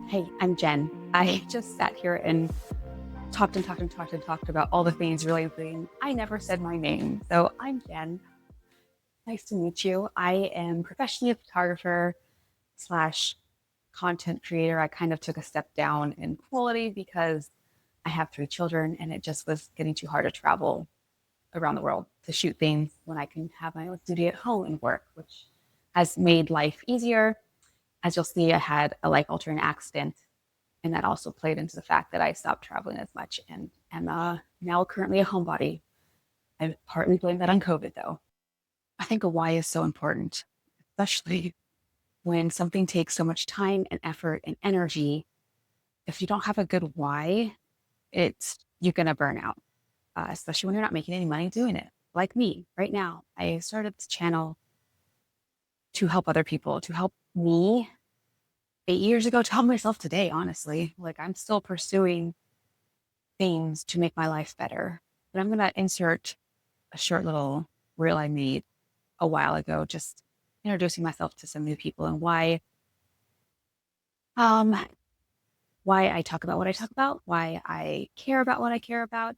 Hey, I'm Jen. I just sat here and talked about all the things, realizing I never said my name. So I'm Jen. Nice to meet you. I am professionally a photographer slash content creator. I kind of took a step down in quality because I have 3 children and it just was getting too hard to travel around the world to shoot things when I can have my own studio at home and work, which has made life easier. As you'll see, I had a life altering accident, and that also played into the fact that I stopped traveling as much and am now currently a homebody. I partly blame that on COVID, though. I think a why is so important, especially when something takes so much time and effort and energy. If you don't have a good why, you're gonna burn out, especially when you're not making any money doing it. Like me right now, I started this channel to help other people, to help me 8 years ago, to help myself today. Honestly, like I'm still pursuing things to make my life better. But I'm gonna insert a short little reel I made a while ago, just introducing myself to some new people and um why I talk about what I talk about, why I care about what I care about.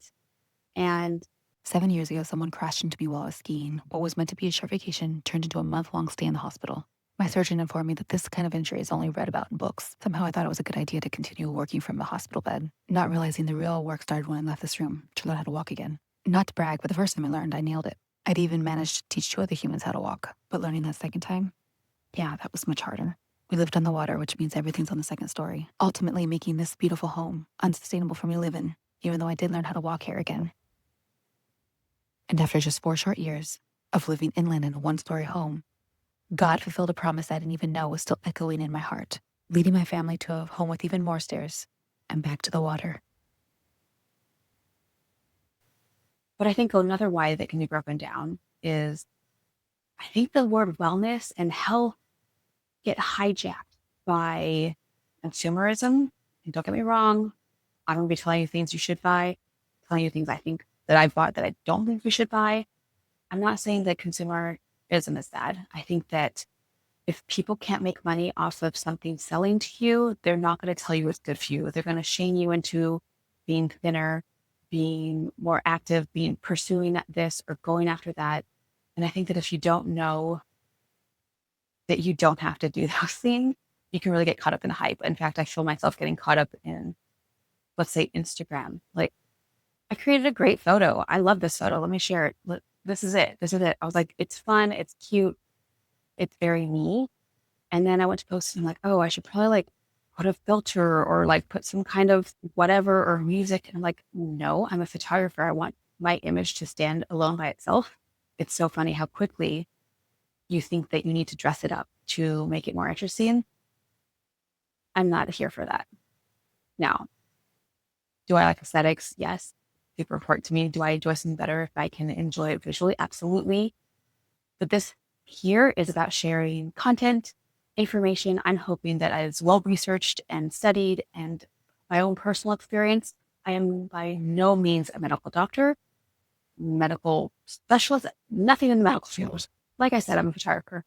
And 7 years ago, someone crashed into me while I was skiing. What was meant to be a short vacation turned into a month-long stay in the hospital. My surgeon informed me that this kind of injury is only read about in books. Somehow I thought it was a good idea to continue working from the hospital bed, not realizing the real work started when I left this room to learn how to walk again. Not to brag, but the first time I learned, I nailed it. I'd even managed to teach 2 other humans how to walk, but learning that second time, yeah, that was much harder. We lived on the water, which means everything's on the second story, ultimately making this beautiful home unsustainable for me to live in, even though I did learn how to walk here again. And after just 4 short years of living inland in a 1-story home, God fulfilled a promise I didn't even know was still echoing in my heart, leading my family to a home with even more stairs and back to the water. but I think another why that can be broken down is I think the word wellness and health get hijacked by consumerism. And don't get me wrong, I'm gonna be telling you things you should buy, telling you things I think that I've bought that I don't think you should buy. I'm not saying that consumerism is bad. I think that if people can't make money off of something selling to you, they're not going to tell you it's good for you. They're going to shame you into being thinner, being more active, being pursuing this or going after that. And I think that if you don't know that you don't have to do those things, you can really get caught up in hype. In fact, I feel myself getting caught up in, let's say, Instagram. Like, I created a great photo. I love this photo. Let me share it. This is it. This is it. I was like, it's fun. It's cute. It's very me. And then I went to post and I'm like, oh, I should probably like put a filter or like put some kind of whatever or music. And I'm like, no, I'm a photographer. I want my image to stand alone by itself. It's so funny how quickly you think that you need to dress it up to make it more interesting. I'm not here for that. Now, do I like aesthetics? Yes. Super important to me. Do I enjoy something better if I can enjoy it visually? Absolutely. But this here is about sharing content, information. I'm hoping that is well researched and studied and my own personal experience. I am by no means a medical doctor, medical specialist, nothing in the medical field. Like I said, I'm a photographer,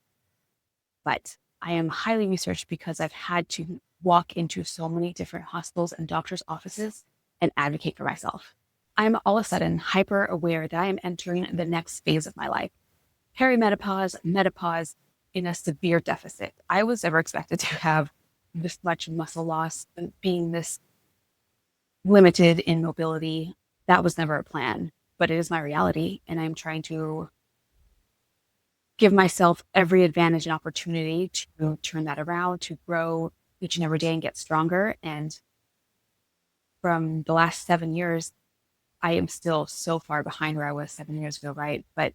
but I am highly researched because I've had to walk into so many different hospitals and doctors' offices and advocate for myself. I'm all of a sudden hyper aware that I am entering the next phase of my life. Perimenopause, menopause in a severe deficit. I was never expected to have this much muscle loss and being this limited in mobility. That was never a plan, but it is my reality. And I'm trying to give myself every advantage and opportunity to turn that around, to grow each and every day and get stronger. And from the last 7 years, I am still so far behind where I was 7 years ago, right? But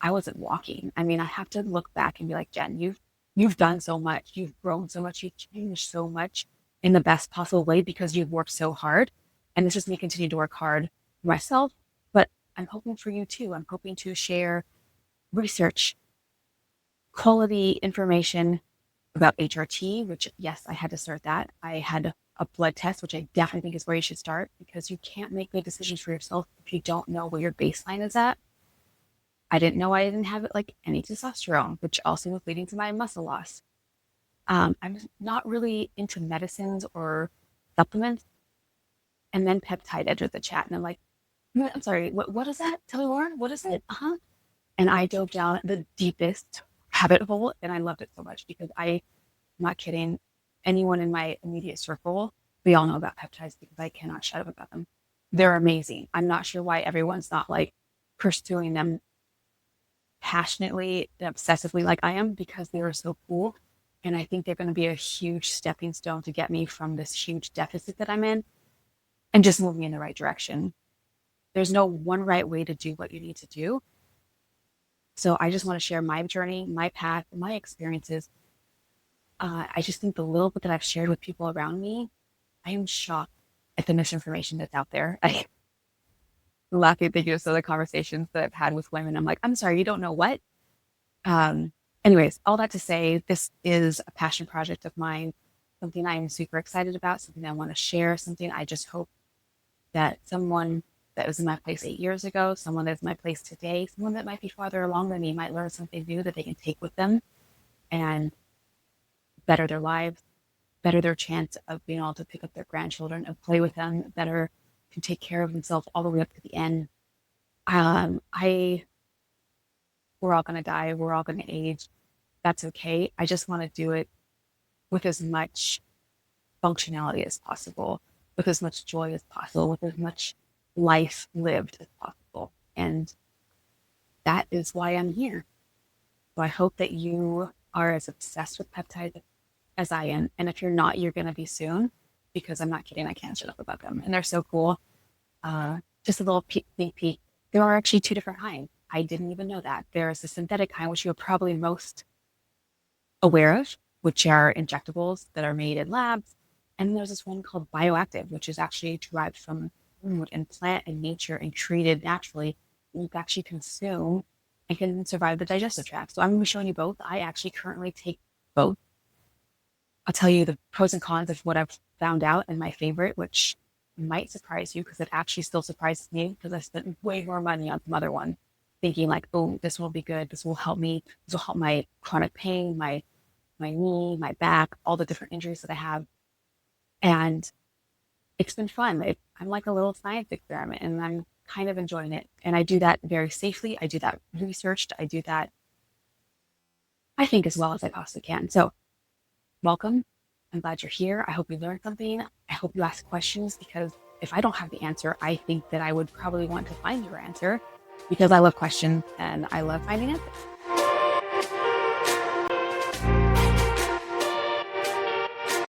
I wasn't walking. I mean, I have to look back and be like, Jen, you've done so much. You've grown so much. You've changed so much in the best possible way because you've worked so hard. And this is me continue to work hard for myself, but I'm hoping for you too. I'm hoping to share research, quality information about HRT, which yes, I had to start that. I had a blood test, which I definitely think is where you should start because you can't make good decisions for yourself if you don't know where your baseline is at. I didn't know I didn't have like any testosterone, which also was leading to my muscle loss. I'm not really into medicines or supplements. And then peptide entered the chat, and I'm like, I'm sorry, what is that? Tell me more. What is it? Uh-huh. And I dove down the deepest rabbit hole, and I loved it so much because I'm not kidding. Anyone in my immediate circle, we all know about peptides because I cannot shut up about them. They're amazing. I'm not sure why everyone's not like pursuing them passionately and obsessively like I am because they are so cool. And I think they're going to be a huge stepping stone to get me from this huge deficit that I'm in and just move me in the right direction. There's no one right way to do what you need to do. So I just want to share my journey, my path, my experiences. I just think the little bit that I've shared with people around me, I am shocked at the misinformation that's out there. I laughing thinking of some of the conversations that I've had with women. I'm like, I'm sorry, you don't know what? Um, Anyways, all that to say, this is a passion project of mine, something I'm super excited about, something I want to share, something I just hope that someone that was in my place 8 years ago, someone that's in my place today, someone that might be farther along than me might learn something new that they can take with them and better their lives, better their chance of being able to pick up their grandchildren and play with them, better to take care of themselves all the way up to the end. I We're all gonna die, we're all gonna age. That's okay. I just want to do it with as much functionality as possible, with as much joy as possible, with as much life lived as possible. And that is why I'm here. So I hope that you are as obsessed with peptides as I am. And if you're not, you're going to be soon because I'm not kidding. I can't shut up about them. And they're so cool. Just a little sneak peek. There are actually two different kinds. I didn't even know that. There is a synthetic kind, which you're probably most aware of, which are injectables that are made in labs. And then there's this one called bioactive, which is actually derived from food and plant and nature and created naturally. You can actually consume and can survive the digestive tract. So I'm going to be showing you both. I actually currently take both. I'll tell you the pros and cons of what I've found out and my favorite, which might surprise you because it actually still surprises me because I spent way more money on some other one, thinking like, oh, this will be good. This will help me. This will help my chronic pain, my knee, my back, all the different injuries that I have. And it's been fun. I'm like a little science experiment and I'm kind of enjoying it. And I do that very safely. I do that researched. I do that, I think, as well as I possibly can. So, welcome. I'm glad you're here. I hope you learned something. I hope you ask questions because if I don't have the answer, I think that I would probably want to find your answer because I love questions and I love finding answers.